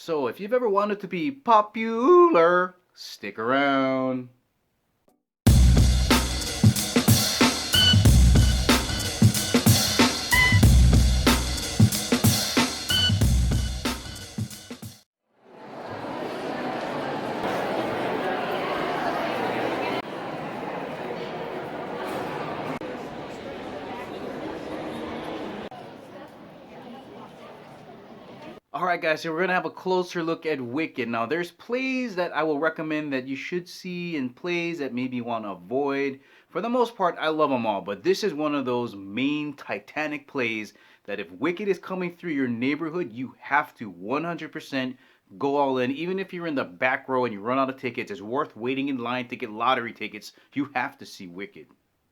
So if you've ever wanted to be popular, stick around. Alright guys, so we're going to have a closer look at Wicked. Now there's plays that I will recommend that you should see and plays that maybe you want to avoid. For the most part, I love them all, but this is one of those main Titanic plays that if Wicked is coming through your neighborhood, you have to 100% go all in. Even if you're in the back row and you run out of tickets, it's worth waiting in line to get lottery tickets. You have to see Wicked.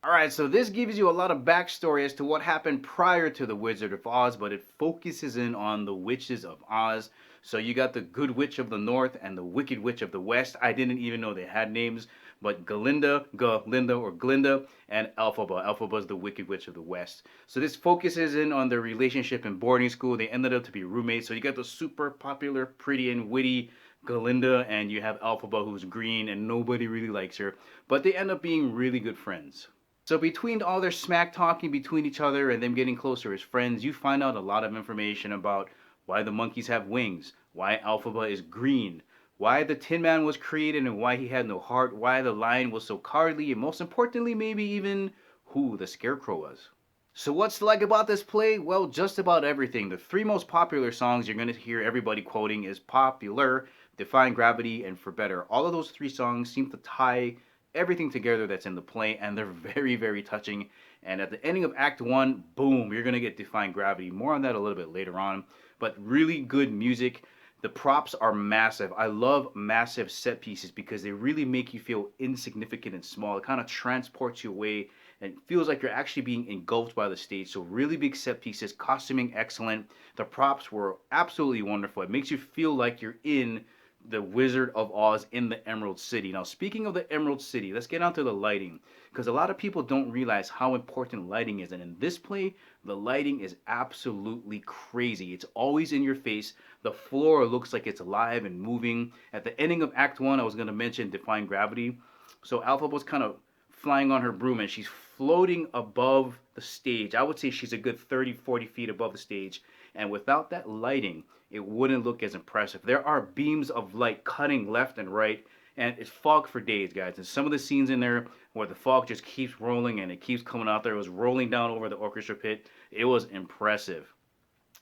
Alright, so this gives you a lot of backstory as to what happened prior to the Wizard of Oz, but it focuses in on the witches of Oz. So you got the Good Witch of the North and the Wicked Witch of the West. I didn't even know they had names, but Glinda, and Elphaba. Elphaba is the Wicked Witch of the West. So this focuses in on their relationship in boarding school. They ended up to be roommates. So you got the super popular, pretty, and witty Glinda, and you have Elphaba, who's green, and nobody really likes her. But they end up being really good friends. So between all their smack talking between each other and them getting closer as friends, you find out a lot of information about why the monkeys have wings, why Elphaba is green, why the Tin Man was created and why he had no heart, why the lion was so cowardly, and most importantly, maybe even who the Scarecrow was. So what's to like about this play? Well, just about everything. The three most popular songs you're going to hear everybody quoting is Popular, Defying Gravity, and For Better. All of those three songs seem to tie everything together that's in the play, and they're very, very touching. And at the ending of Act 1, boom, you're going to get Defying Gravity. More on that a little bit later on. But really good music. The props are massive. I love massive set pieces because they really make you feel insignificant and small. It kind of transports you away and it feels like you're actually being engulfed by the stage. So really big set pieces, costuming excellent. The props were absolutely wonderful. It makes you feel like you're in the Wizard of Oz in the Emerald City. Now, speaking of the Emerald City, let's get onto the lighting because a lot of people don't realize how important lighting is. And in this play, the lighting is absolutely crazy. It's always in your face. The floor looks like it's alive and moving. At the ending of Act 1, I was going to mention Defying Gravity. So Alpha was kind of flying on her broom and she's floating above the stage. I would say she's a good 30, 40 feet above the stage. And without that lighting, it wouldn't look as impressive. There are beams of light cutting left and right, and it's fog for days, guys. And some of the scenes in there where the fog just keeps rolling and it keeps coming out there, it was rolling down over the orchestra pit. It was impressive.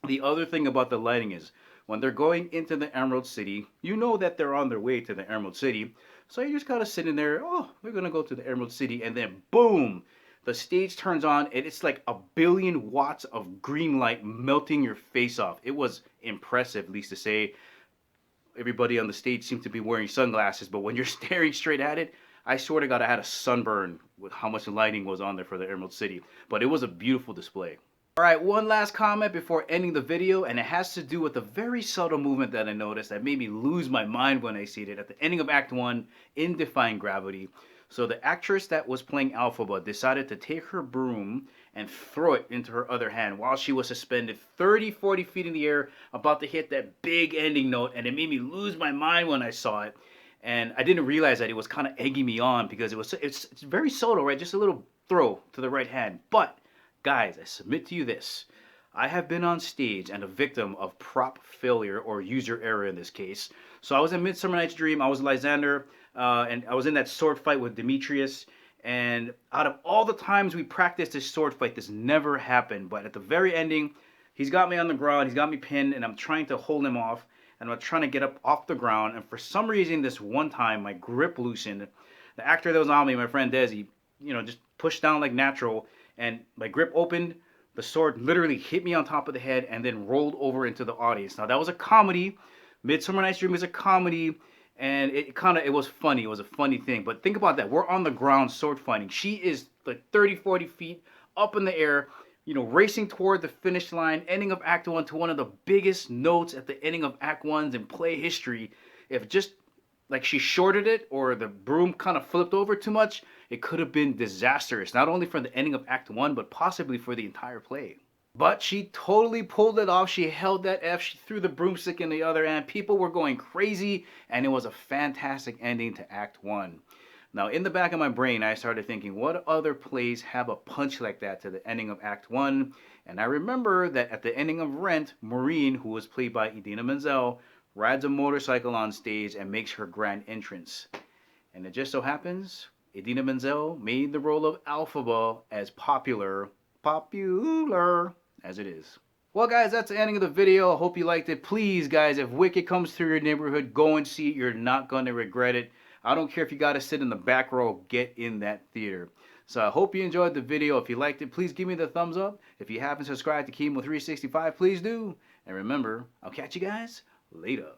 The other thing about the lighting is when they're going into the Emerald City, you know that they're on their way to the Emerald City. So you just gotta sit in there, oh, they're gonna go to the Emerald City, and then boom, the stage turns on and it's like 1,000,000,000 watts of green light melting your face off. It was impressive, at least to say. Everybody on the stage seemed to be wearing sunglasses, but when you're staring straight at it, I swear to God, I had a sunburn with how much lighting was on there for the Emerald City. But it was a beautiful display. Alright, one last comment before ending the video, and it has to do with a very subtle movement that I noticed that made me lose my mind when I see it at the ending of Act 1 in Defying Gravity. So the actress that was playing Elphaba decided to take her broom and throw it into her other hand while she was suspended 30, 40 feet in the air, about to hit that big ending note, and it made me lose my mind when I saw it. And I didn't realize that it was kind of egging me on because it's very subtle, right? Just a little throw to the right hand. But guys, I submit to you this. I have been on stage and a victim of prop failure or user error in this case. So I was in Midsummer Night's Dream. I was Lysander, and I was in that sword fight with Demetrius. And out of all the times we practiced this sword fight, this never happened. But at the very ending, he's got me on the ground. He's got me pinned, and I'm trying to hold him off. And I'm trying to get up off the ground. And for some reason, this one time, my grip loosened. The actor that was on me, my friend Desi, just pushed down like natural. And my grip opened, the sword literally hit me on top of the head and then rolled over into the audience. Now that was a comedy. Midsummer Night's Dream is a comedy, and it was funny. It was a funny thing. But think about that. We're on the ground sword fighting. She is like 30, 40 feet up in the air, racing toward the finish line, ending of Act 1 to one of the biggest notes at the ending of Act 1s in play history. If just like she shorted it or the broom kind of flipped over too much, it could have been disastrous, not only for the ending of Act 1, but possibly for the entire play. But she totally pulled it off. She held that F. She threw the broomstick in the other end. People were going crazy, and it was a fantastic ending to Act 1. Now, in the back of my brain, I started thinking, what other plays have a punch like that to the ending of Act 1? And I remember that at the ending of Rent, Maureen, who was played by Idina Menzel, rides a motorcycle on stage and makes her grand entrance. And it just so happens, Idina Menzel made the role of Alphaba as popular as it is. Well, guys, that's the ending of the video. I hope you liked it. Please, guys, if Wicked comes through your neighborhood, go and see it. You're not going to regret it. I don't care if you got to sit in the back row. Get in that theater. So I hope you enjoyed the video. If you liked it, please give me the thumbs up. If you haven't subscribed to Chemo 365, please do. And remember, I'll catch you guys later.